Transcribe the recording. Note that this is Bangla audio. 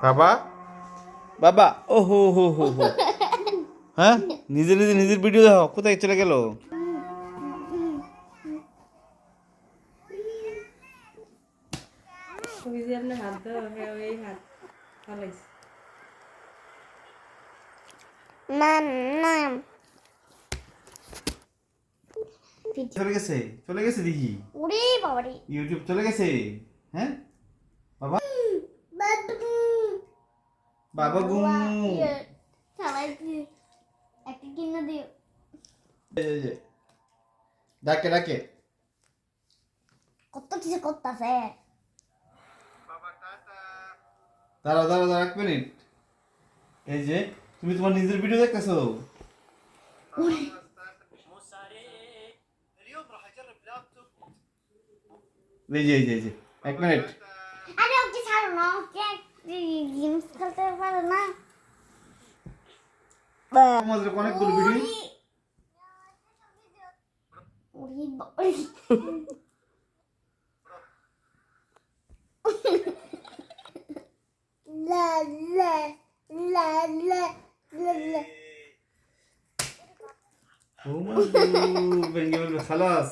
বাবা বাবা ও হো হো হো হো হ্যাঁ নিজের ভিডিও দেখো কোথায় চলে গেল ওই যে আপনার হাত দাও ওই হাত ফালাইছে চলে গেছে দেখি ওরে বাবারে ইউটিউব চলে গেছে হ্যাঁ বাবা বাবা গু চালাইছি একটা কিনে দিও ডাকে ডাকে কত কিছু করতেছে দাঁড়াও 1 মিনিট এই যে তুমি তোমার নিজের ভিডিও দেখতেছো এই যে 1 মিনিট আরে ওকে ছাড়ো না ওকে গেমস খেলতে পারে না আমাদের অনেকগুলো ভিডিও ওরে বাবারে لا لا لا لا لا لا ও মা গো ভেঙে বলবে খালাস